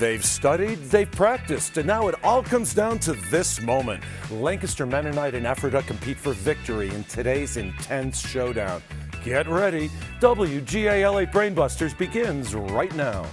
They've studied, they've practiced, and now it all comes down to this moment. Lancaster Mennonite and Ephrata compete for victory in today's intense showdown. Get ready. WGAL8 Brainbusters begins right now.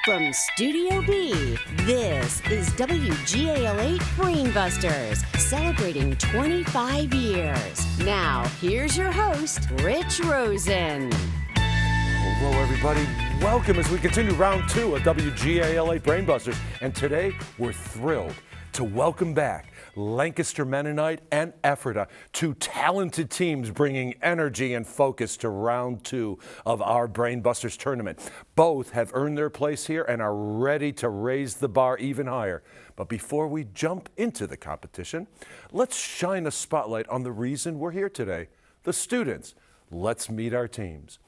From Studio B, this is WGAL8 Brainbusters, celebrating 25 years. Now, here's your host, Rich Rosen. Hello, everybody. Welcome as we continue round two of WGAL8 Brainbusters. And today, we're thrilled to welcome back Lancaster Mennonite and Ephrata, two talented teams bringing energy and focus to round two of our Brainbusters tournament. Both have earned their place here and are ready to raise the bar even higher. But before we jump into the competition, let's shine a spotlight on the reason we're here today, the students. Let's meet our teams.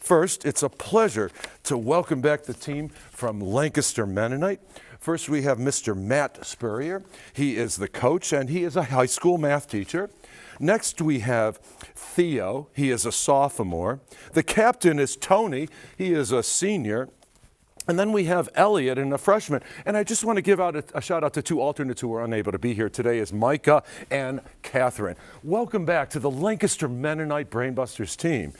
First, it's a pleasure to welcome back the team from Lancaster Mennonite. First, we have Mr. Matt Spurrier. He is the coach, and he is a high school math teacher. Next, we have Theo. He is a sophomore. The captain is Tony. He is a senior. And then we have Elliot and a freshman. And I just want to give out a shout out to two alternates who were unable to be here today, is Micah and Catherine. Welcome back to the Lancaster Mennonite Brainbusters team.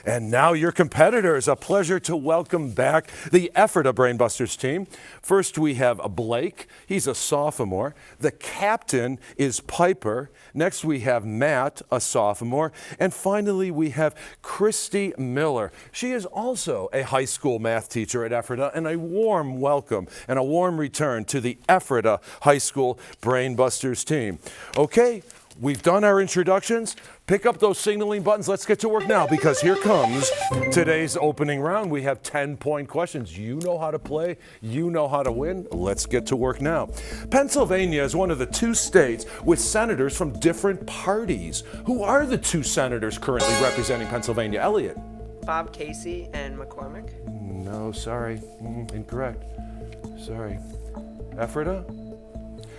And now your competitors. A pleasure to welcome back the Ephrata Brainbusters team. First we have Blake. He's a sophomore. The captain is Piper. Next we have Matt, a sophomore. And finally we have Christy Miller. She is also a high school math teacher at Ephrata. And a warm welcome and a warm return to the Ephrata High School Brainbusters team. Okay, we've done our introductions. Pick up those signaling buttons. Let's get to work now, because here comes today's opening round. We have 10-point questions. You know how to play. You know how to win. Let's get to work now. Pennsylvania is one of the two states with senators from different parties. Who are the two senators currently representing Pennsylvania? Elliot? Bob Casey and McCormick. No, sorry. Incorrect. Sorry. Ephrata?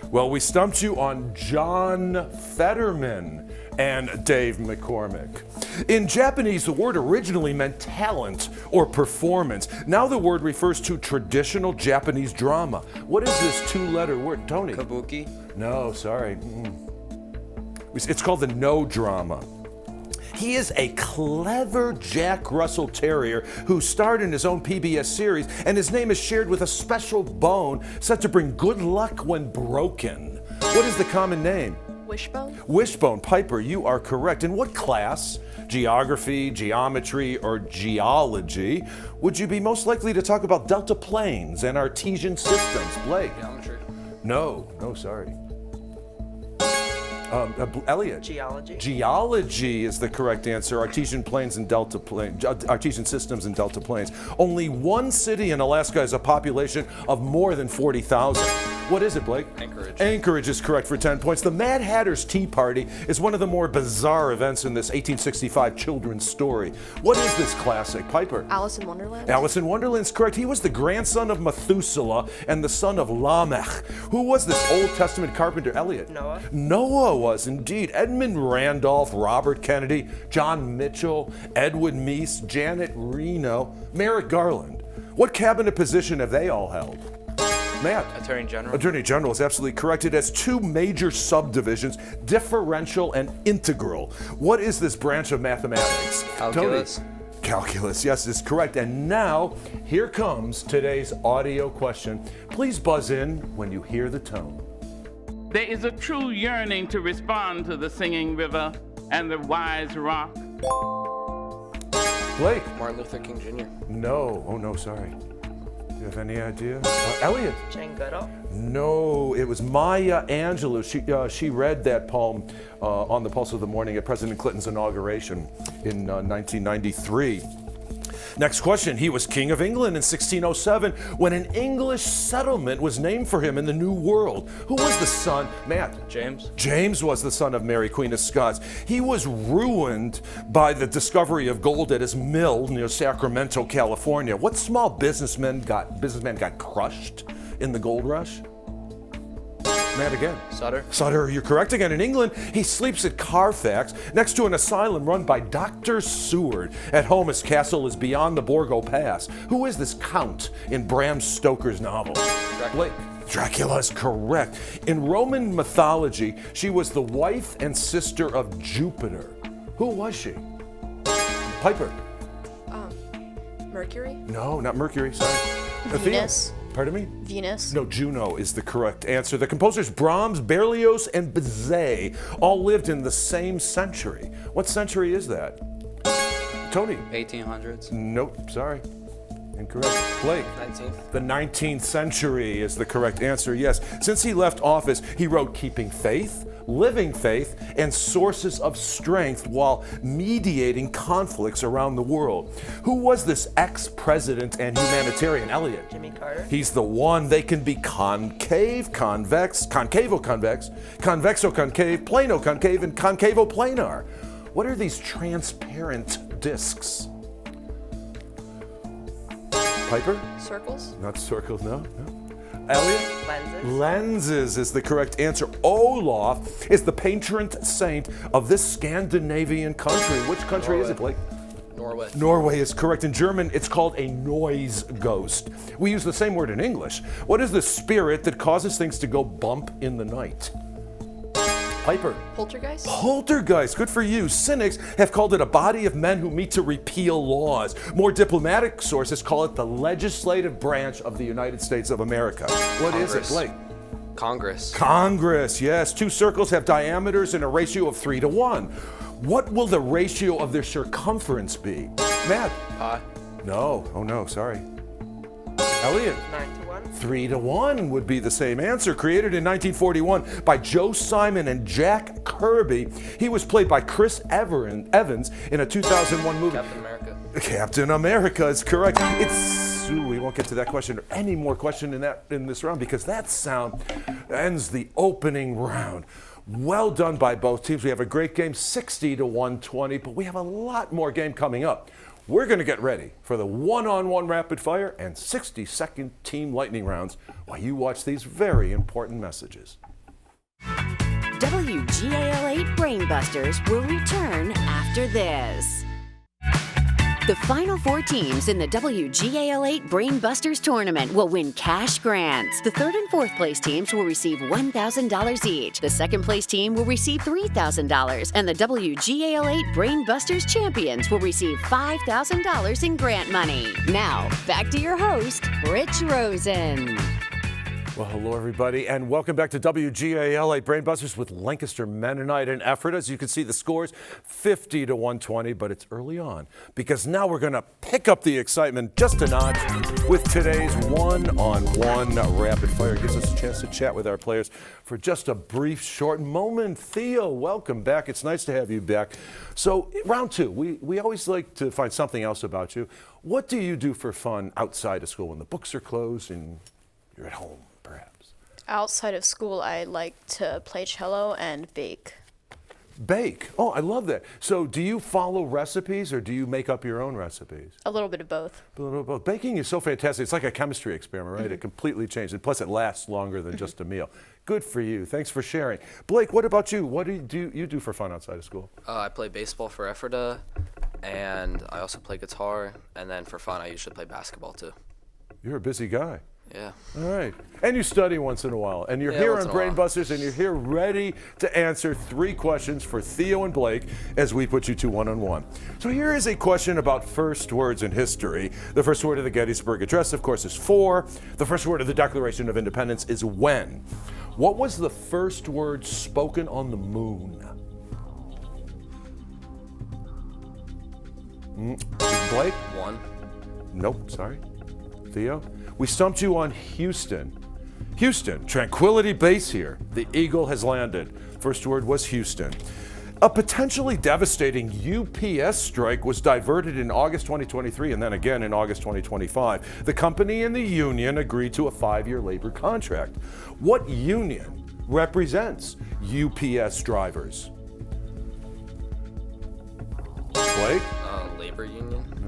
Well, we stumped you on John Fetterman and Dave McCormick. In Japanese, the word originally meant talent or performance. Now the word refers to traditional Japanese drama. What is this two-letter word, Tony? Kabuki. No, sorry. It's called the no drama. He is a clever Jack Russell Terrier who starred in his own PBS series, and his name is shared with a special bone said to bring good luck when broken. What is the common name? Wishbone? Wishbone. Piper, you are correct. In what class, geography, geometry, or geology, would you be most likely to talk about delta planes and Artesian systems? Blake? Geometry. No, sorry. Elliot? Geology. Geology is the correct answer. Artesian planes and delta planes, Artesian systems and delta planes. Only one city in Alaska has a population of more than 40,000. What is it, Blake? Anchorage. Anchorage is correct for 10 points. The Mad Hatter's Tea Party is one of the more bizarre events in this 1865 children's story. What is this classic, Piper? Alice in Wonderland? Alice in Wonderland's correct. He was the grandson of Methuselah and the son of Lamech. Who was this Old Testament carpenter? Elliot? Noah. Noah was indeed. Edmund Randolph, Robert Kennedy, John Mitchell, Edwin Meese, Janet Reno, Merrick Garland. What cabinet position have they all held? Matt? Attorney General. Attorney General is absolutely correct. It has two major subdivisions, differential and integral. What is this branch of mathematics? Calculus. Tony? Calculus, yes, is correct. And now, here comes today's audio question. Please buzz in when you hear the tone. There is a true yearning to respond to the singing river and the wise rock. Blake? Martin Luther King Jr. No. Oh, no, sorry. Do you have any idea? Elliot? Jane Goodall. No, it was Maya Angelou. She read that poem on the Pulse of the Morning at President Clinton's inauguration in 1993. Next question. He was King of England in 1607 when an English settlement was named for him in the New World. Who was the son? Matt? James. James was the son of Mary, Queen of Scots. He was ruined by the discovery of gold at his mill near Sacramento, California. What small businessman got crushed in the gold rush? Matt again. Sutter. Sutter, you're correct again. In England, he sleeps at Carfax next to an asylum run by Dr. Seward. At home, his castle is beyond the Borgo Pass. Who is this count in Bram Stoker's novel? Blake. Dracula is correct. In Roman mythology, she was the wife and sister of Jupiter. Who was she? Piper. Mercury? No, not Mercury, sorry. Venus. Pardon me? Venus. No, Juno is the correct answer. The composers Brahms, Berlioz, and Bizet all lived in the same century. What century is that? Tony? 1800s. Nope, sorry. Incorrect. Blake? 19th. The 19th century is the correct answer, yes. Since he left office, he wrote Keeping Faith, Living Faith, and Sources of Strength while mediating conflicts around the world. Who was this ex-president and humanitarian? Elliot. Jimmy Carter. He's the one. They can be concave, convex, concavo-convex, convexo-concave, plano-concave, and concavo-planar. What are these transparent discs? Piper? Circles. Not circles, no. Elliot? Lenses. Lenses is the correct answer. Olaf is the patron saint of this Scandinavian country. Which country is it, Blake? Norway. Norway is correct. In German, it's called a noise ghost. We use the same word in English. What is the spirit that causes things to go bump in the night? Piper. Poltergeist. Poltergeist, good for you. Cynics have called it a body of men who meet to repeal laws. More diplomatic sources call it the legislative branch of the United States of America. What is it, Congress. Blake? Congress. Congress, yes. Two circles have diameters in a ratio of 3 to 1. What will the ratio of their circumference be? Matt? Pi. No. Oh, no, sorry. Elliot? 9 to 1. 3 to 1 would be the same answer. Created in 1941 by Joe Simon and Jack Kirby, he was played by Chris Evans in a 2001 movie. Captain America. Captain America is correct. We won't get to that question or any more question in this round because that sound ends the opening round. Well done by both teams. We have a great game, 60 to 120, but we have a lot more game coming up. We're going to get ready for the one-on-one rapid fire and 60-second team lightning rounds while you watch these very important messages. WGAL 8 Brainbusters will return after this. The final 4 teams in the WGAL 8 Brainbusters tournament will win cash grants. The 3rd and 4th place teams will receive $1,000 each. The 2nd place team will receive $3,000. And the WGAL 8 Brainbusters champions will receive $5,000 in grant money. Now, back to your host, Rich Rosen. Well, hello, everybody, and welcome back to WGAL 8 Brainbusters with Lancaster Mennonite and Ephrata. As you can see, the scores 50 to 120, but it's early on because now we're going to pick up the excitement just a notch with today's one-on-one rapid fire. It gives us a chance to chat with our players for just a brief, short moment. Theo, welcome back. It's nice to have you back. So, round 2, we always like to find something else about you. What do you do for fun outside of school when the books are closed and you're at home? Outside of school, I like to play cello and bake. Bake. Oh, I love that. So do you follow recipes or do you make up your own recipes? A little bit of both. A little bit of both. Baking is so fantastic. It's like a chemistry experiment, right? It completely changed. And plus, it lasts longer than just a meal. Good for you. Thanks for sharing. Blake, what about you? What do you do for fun outside of school? I play baseball for Ephrata, and I also play guitar. And then for fun, I usually play basketball too. You're a busy guy. Yeah. All right. And you study once in a while. And you're Yeah, here once on in a while. Brainbusters, and you're here ready to answer 3 questions for Theo and Blake as we put you to one-on-one. So here is a question about first words in history. The first word of the Gettysburg Address, of course, is for. The first word of the Declaration of Independence is when. What was the first word spoken on the moon? Blake? 1. Nope, sorry. Theo? We stumped you on Houston. Houston, Tranquility Base here. The Eagle has landed. First word was Houston. A potentially devastating UPS strike was diverted in August 2023 and then again in August 2025. The company and the union agreed to a 5-year labor contract. What union represents UPS drivers? Blake? Labor union.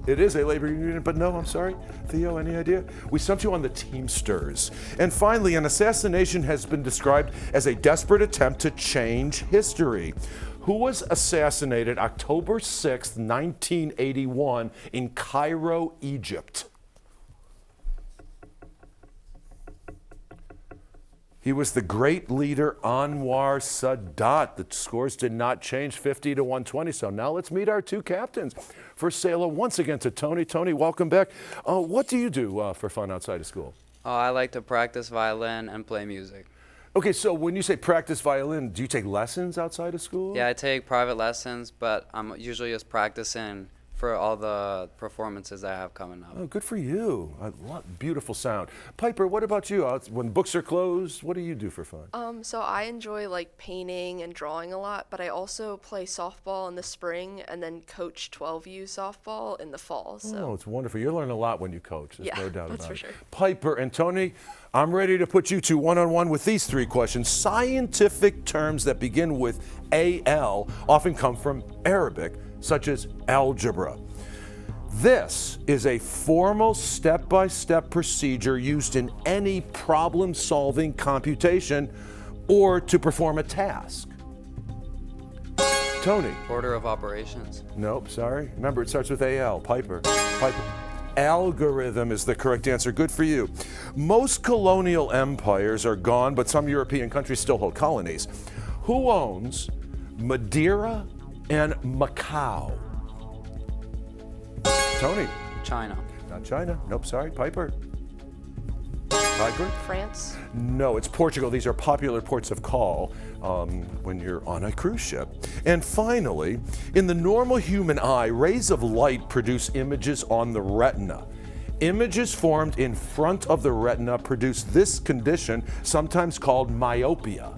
It is a labor union, but no, I'm sorry. Theo, any idea? We stumped you on the Teamsters. And finally, an assassination has been described as a desperate attempt to change history. Who was assassinated October 6th, 1981 in Cairo, Egypt? He was the great leader Anwar Sadat. The scores did not change, 50 to 120. So now let's meet our two captains. First, say hello once again to Tony. Tony, welcome back. What do you do for fun outside of school? I like to practice violin and play music. Okay, so when you say practice violin, do you take lessons outside of school? Yeah, I take private lessons, but I'm usually just practicing for all the performances that I have coming up. Oh, good for you. Beautiful sound. Piper, what about you? When books are closed, what do you do for fun? So I enjoy like painting and drawing a lot, but I also play softball in the spring and then coach 12U softball in the fall. So Oh, it's wonderful. You learn a lot when you coach. There's Yeah, no doubt that's about for it. sure. Piper and Tony, I'm ready to put you two one-on-one with these three questions. Scientific terms that begin with AL often come from Arabic, such as algebra. This is a formal step-by-step procedure used in any problem-solving computation or to perform a task. Tony. Order of operations. Nope, sorry. Remember, it starts with AL. Piper. Algorithm is the correct answer. Good for you. Most colonial empires are gone, but some European countries still hold colonies. Who owns Madeira and Macau? Tony. China. Not China. Nope, sorry. Piper. Piper? France. No, it's Portugal. These are popular ports of call when you're on a cruise ship. And finally, in the normal human eye, rays of light produce images on the retina. Images formed in front of the retina produce this condition, sometimes called myopia.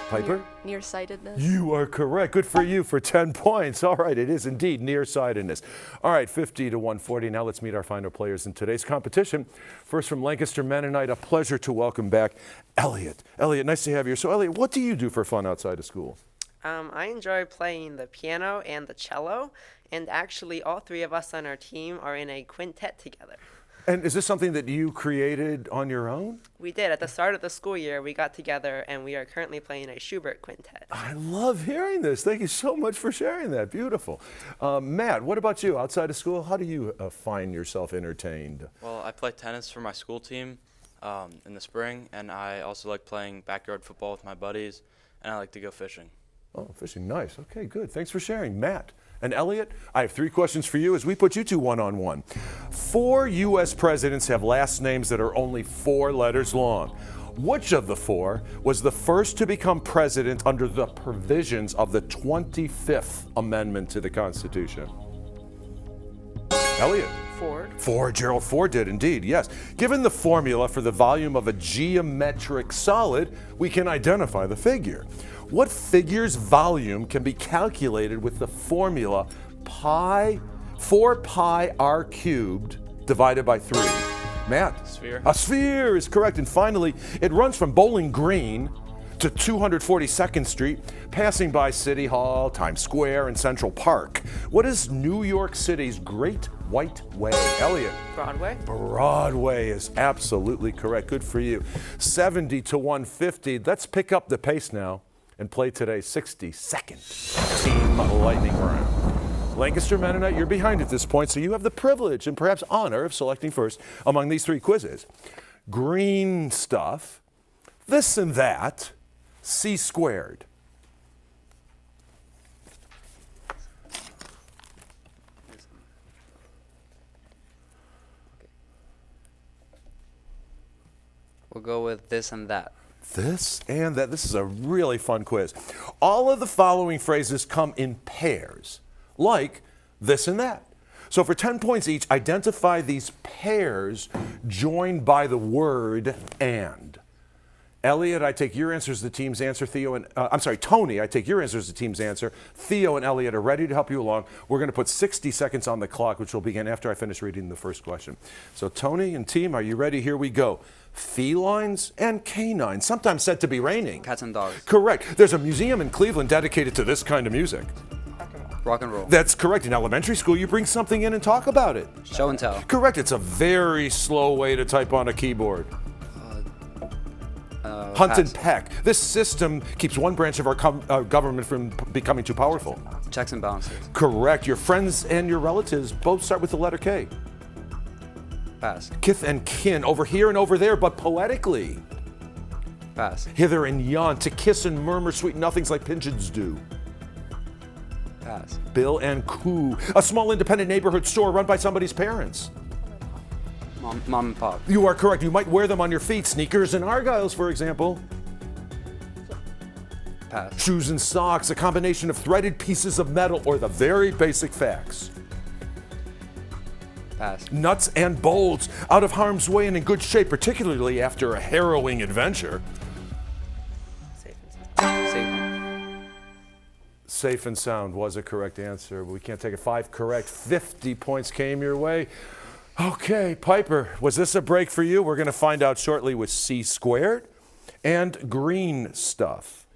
Piper? Nearsightedness. You are correct. Good for you for 10 points. All right, it is indeed nearsightedness. All right, 50 to 140. Now let's meet our final players in today's competition. First from Lancaster Mennonite, a pleasure to welcome back Elliot. Elliot, nice to have you here. So Elliot, what do you do for fun outside of school? I enjoy playing the piano and the cello, and actually all three of us on our team are in a quintet together. And is this something that you created on your own? We did. At the start of the school year, we got together, and we are currently playing a Schubert quintet. I love hearing this. Thank you so much for sharing that. Beautiful. Matt, what about you? Outside of school, how do you find yourself entertained? Well, I play tennis for my school team in the spring, and I also like playing backyard football with my buddies, and I like to go fishing. Oh, fishing, nice. Okay, good. Thanks for sharing. Matt and Elliot, I have 3 questions for you as we put you two one-on-one. 4 U.S. presidents have last names that are only 4 letters long. Which of the 4 was the first to become president under the provisions of the 25th Amendment to the Constitution? Elliot. Ford. Gerald Ford did indeed, yes. Given the formula for the volume of a geometric solid, we can identify the figure. What figure's volume can be calculated with the formula 4 pi r cubed divided by 3? Matt? Sphere. A sphere is correct. And finally, it runs from Bowling Green to 242nd Street, passing by City Hall, Times Square, and Central Park. What is New York City's Great White Way? Elliot? Broadway. Broadway is absolutely correct. Good for you. 70 to 150. Let's pick up the pace now and play today's 60-second Team Lightning Round. Lancaster Mennonite, you're behind at this point, so you have the privilege and perhaps honor of selecting first among these 3 quizzes. Green stuff, this and that, C squared. We'll go with this and that. This and that. This is a really fun quiz. All of the following phrases come in pairs, like this and that. So for 10 points each, identify these pairs joined by the word and. Elliot, I take your answer as the team's answer. Tony, I take your answer as the team's answer. Theo and Elliot are ready to help you along. We're going to put 60 seconds on the clock, which will begin after I finish reading the first question. So Tony and team, are you ready? Here we go. Felines and canines, sometimes said to be raining. Cats and dogs. Correct. There's a museum in Cleveland dedicated to this kind of music. Rock and roll. That's correct. In elementary school, you bring something in and talk about it. Show and tell. Correct. It's a very slow way to type on a keyboard. Hunt and peck. This system keeps one branch of our government from becoming too powerful. Checks and balances. Correct. Your friends and your relatives both start with the letter K. Pass. Kith and kin, over here and over there, but poetically. Pass. Hither and yon, to kiss and murmur sweet nothings like pigeons do. Pass. Bill and Coo, a small independent neighborhood store run by somebody's parents. Mom and pop. You are correct. You might wear them on your feet. Sneakers and Argyles, for example. Pass. Shoes and socks, a combination of threaded pieces of metal or the very basic facts. Pass. Nuts and bolts, out of harm's way and in good shape, particularly after a harrowing adventure. Safe. Safe and sound was a correct answer, but we can't take it. 5 correct. 50 points came your way. Okay, Piper, was this a break for you? We're going to find out shortly with C squared and green stuff.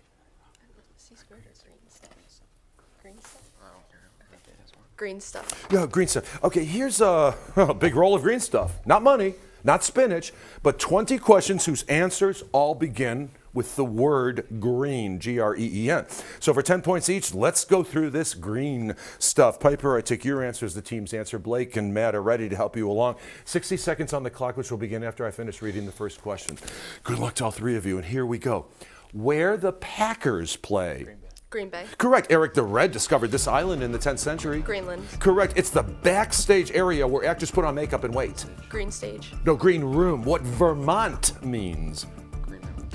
Green stuff. Yeah, green stuff. Okay, here's a big roll of green stuff. Not money, not spinach, but 20 questions whose answers all begin with the word green, G-R-E-E-N. So for 10 points each, let's go through this green stuff. Piper, I take your answer as the team's answer. Blake and Matt are ready to help you along. 60 seconds on the clock, which will begin after I finish reading the first question. Good luck to all three of you, and here we go. Where the Packers play. Green Bay. Correct. Eric the Red discovered this island in the 10th century. Greenland. Correct. It's the backstage area where actors put on makeup and wait. Green stage. No, green room. What Vermont means.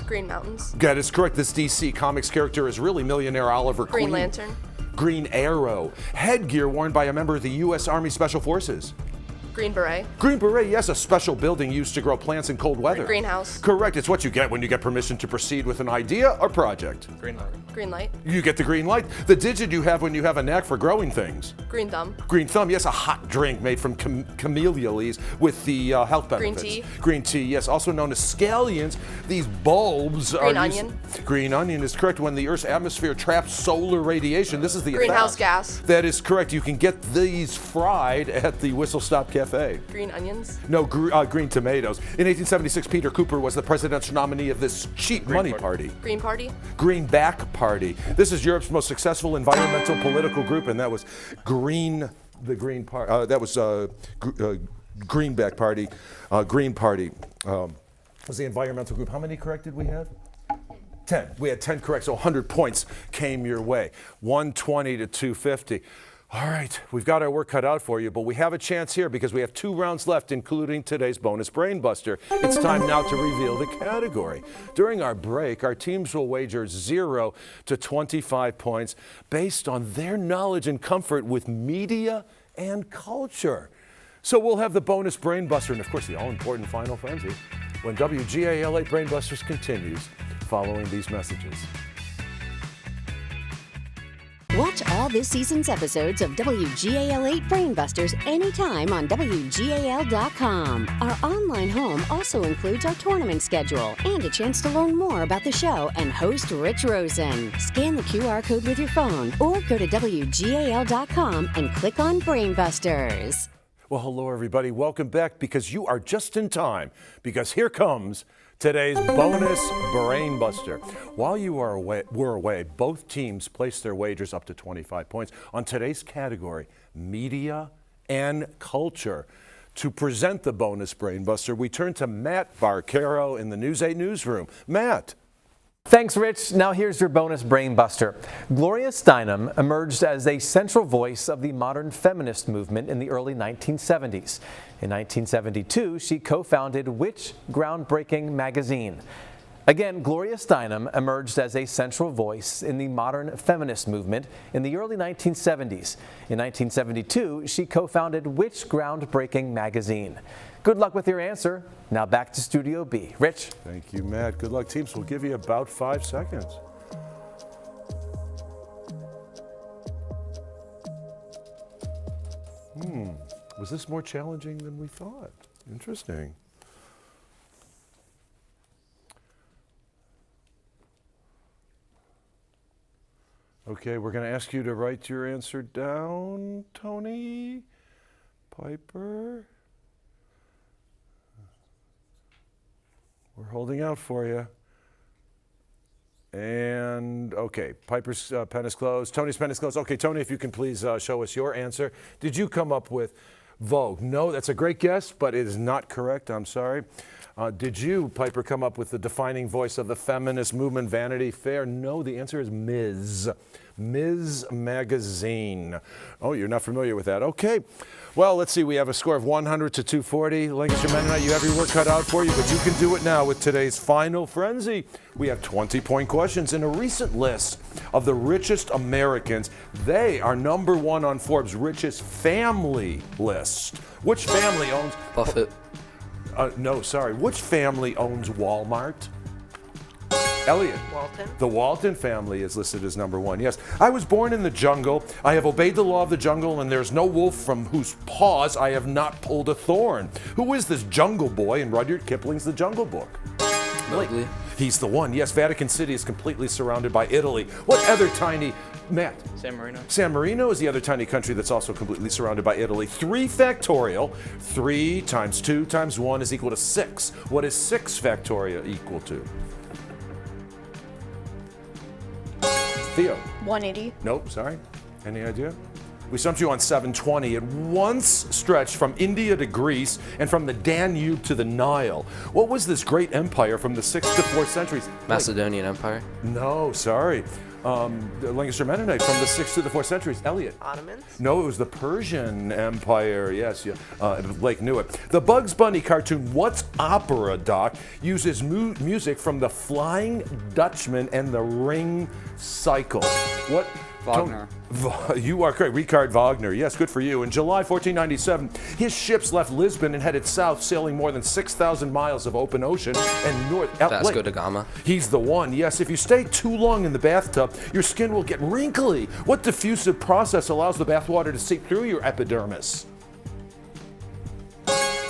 Green mountains. That is correct. This DC Comics character is really millionaire Oliver Queen. Green Lantern. Green Arrow. Headgear worn by a member of the U.S. Army Special Forces. Green beret. Green beret, yes, a special building used to grow plants in cold weather. Greenhouse. Correct. It's what you get when you get permission to proceed with an idea or project. Green light. Green light. You get the green light. The digit you have when you have a knack for growing things. Green thumb. Green thumb, yes, a hot drink made from camellia leaves with the health benefits. Green tea. Green tea, yes, also known as scallions. These bulbs Green are onion. Green onion is correct. When the Earth's atmosphere traps solar radiation, this is the Greenhouse effect. gas. That is correct. You can get these fried at the Whistle Stop Cafe. Green onions. No, green tomatoes. In 1876, Peter Cooper was the presidential nominee of this cheap money party. Green party. Greenback Party. This is Europe's most successful environmental political group, and that was Greenback Party. Green Party was the environmental group. How many correct did we have? 10. We had 10 correct, so 100 points came your way. 120 to 250. All right, we've got our work cut out for you, but we have a chance here because we have 2 rounds left, including today's bonus brain buster. It's time now to reveal the category. During our break, our teams will wager 0 to 25 points based on their knowledge and comfort with media and culture. So we'll have the bonus brain buster and, of course, the all-important Final Frenzy when WGAL8 Brain Busters continues following these messages. Watch all this season's episodes of WGAL8 Brainbusters anytime on WGAL.com. Our online home also includes our tournament schedule and a chance to learn more about the show and host Rich Rosen. Scan the QR code with your phone or go to WGAL.com and click on Brainbusters. Well, hello, everybody. Welcome back because you are just in time because here comes today's bonus brain buster. While you were away, both teams placed their wagers up to 25 points on today's category, media and culture. To present the bonus brain buster, we turn to Matt Barcaro in the News 8 newsroom. Matt. Thanks, Rich. Now here's your bonus brain buster. Gloria Steinem emerged as a central voice of the modern feminist movement in the early 1970s. In 1972, she co-founded which groundbreaking magazine? Again, Gloria Steinem emerged as a central voice in the modern feminist movement in the early 1970s. In 1972, she co-founded which groundbreaking magazine? Good luck with your answer. Now back to Studio B. Rich? Thank you, Matt. Good luck, teams. We'll give you about 5 seconds. Was this more challenging than we thought? Interesting. Okay, we're going to ask you to write your answer down, Tony, Piper. We're holding out for you. And, okay, Piper's pen is closed. Tony's pen is closed. Okay, Tony, if you can please show us your answer. Did you come up with Vogue? No, that's a great guess, but it is not correct. I'm sorry. Did you, Piper, come up with the defining voice of the feminist movement, Vanity Fair? No, the answer is Ms. Ms. Magazine. Oh, you're not familiar with that. Okay. Well, let's see. We have a score of 100 to 240. Lancaster Mennonite, you have your work cut out for you, but you can do it now with today's Final Frenzy. We have 20-point questions. In a recent list of the richest Americans, they are #1 on Forbes' richest family list. Which family owns... Buffett. No, sorry. Which family owns Walmart? Elliot. Walton. The Walton family is listed as #1. Yes. I was born in the jungle. I have obeyed the law of the jungle, and there's no wolf from whose paws I have not pulled a thorn. Who is this jungle boy in Rudyard Kipling's The Jungle Book? Mowgli. He's the one. Yes, Vatican City is completely surrounded by Italy. What other tiny... Matt. San Marino. San Marino is the other tiny country that's also completely surrounded by Italy. 3 factorial. 3 times 2 times 1 is equal to 6. What is 6 factorial equal to? Theo. 180. Nope, sorry. Any idea? We stumped you on 720. It once stretched from India to Greece and from the Danube to the Nile. What was this great empire from the 6th to 4th centuries? Macedonian Empire. No, sorry. The Lancaster Mennonite from the 6th to the 4th centuries. Elliot. Ottomans? No, it was the Persian Empire. Yes, Blake knew it. The Bugs Bunny cartoon What's Opera, Doc, uses music from the Flying Dutchman and the Ring Cycle. What? Wagner. You are correct. Richard Wagner. Yes, good for you. In July 1497, his ships left Lisbon and headed south, sailing more than 6,000 miles of open ocean and north. Vasco da Gama. He's the one. Yes, if you stay too long in the bathtub, your skin will get wrinkly. What diffusive process allows the bathwater to seep through your epidermis?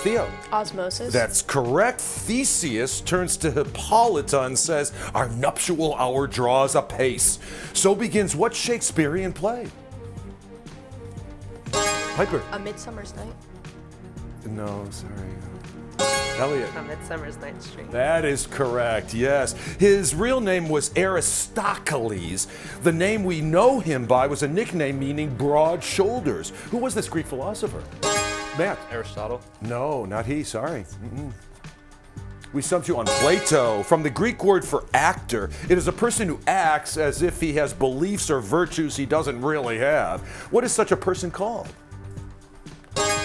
Theo. Osmosis. That's correct. Theseus turns to Hippolyta and says, "Our nuptial hour draws apace." So begins what Shakespearean play? Piper. A Midsummer's Night. No, sorry. Elliot. A Midsummer's Night's Dream. That is correct, yes. His real name was Aristocles. The name we know him by was a nickname meaning broad shoulders. Who was this Greek philosopher? Matt. Aristotle. No, not he, sorry. We stumped you on Plato. From the Greek word for actor, it is a person who acts as if he has beliefs or virtues he doesn't really have. What is such a person called?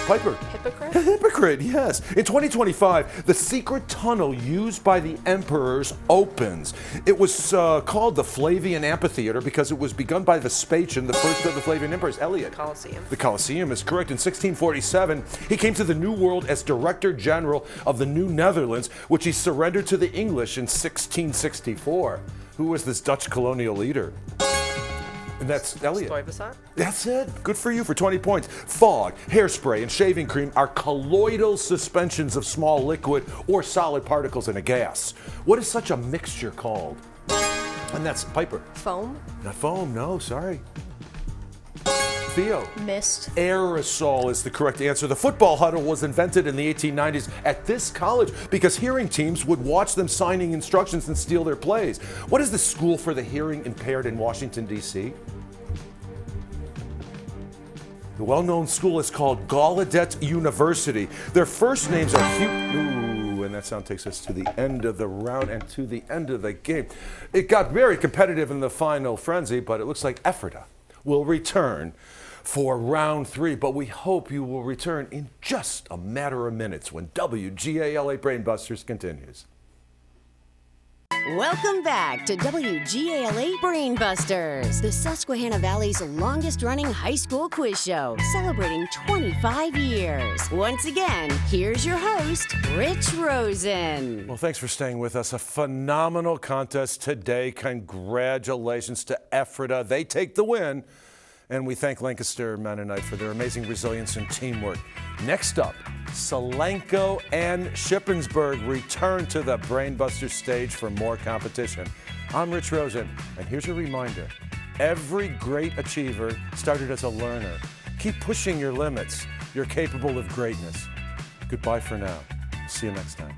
Piper. Hypocrite? A hypocrite, yes. In 2025, the secret tunnel used by the emperors opens. It was called the Flavian Amphitheater because it was begun by Vespasian, the first of the Flavian emperors. Elliot. Colosseum. The Colosseum is correct. In 1647, he came to the New World as Director General of the New Netherlands, which he surrendered to the English in 1664. Who was this Dutch colonial leader? And that's Elliot. Stuyvesant? That's it. Good for you for 20 points. Fog, hairspray, and shaving cream are colloidal suspensions of small liquid or solid particles in a gas. What is such a mixture called? And that's Piper. Foam? Not foam, no, sorry. Theo. Mist. Aerosol is the correct answer. The football huddle was invented in the 1890s at this college because hearing teams would watch them signing instructions and steal their plays. What is the school for the hearing impaired in Washington, D.C.? The well-known school is called Gallaudet University. Their first names are Hugh. And that sound takes us to the end of the round and to the end of the game. It got very competitive in the Final Frenzy, but it looks like Ephrata will return for round 3, but we hope you will return in just a matter of minutes when WGAL8 Brainbusters continues. Welcome back to WGAL8 Brainbusters, the Susquehanna Valley's longest-running high school quiz show, celebrating 25 years. Once again, here's your host, Rich Rosen. Well, thanks for staying with us. A phenomenal contest today. Congratulations to Ephrata. They take the win. And we thank Lancaster Mennonite for their amazing resilience and teamwork. Next up, Solanco and Shippensburg return to the Brainbusters stage for more competition. I'm Rich Rosen, and here's a reminder. Every great achiever started as a learner. Keep pushing your limits. You're capable of greatness. Goodbye for now. See you next time.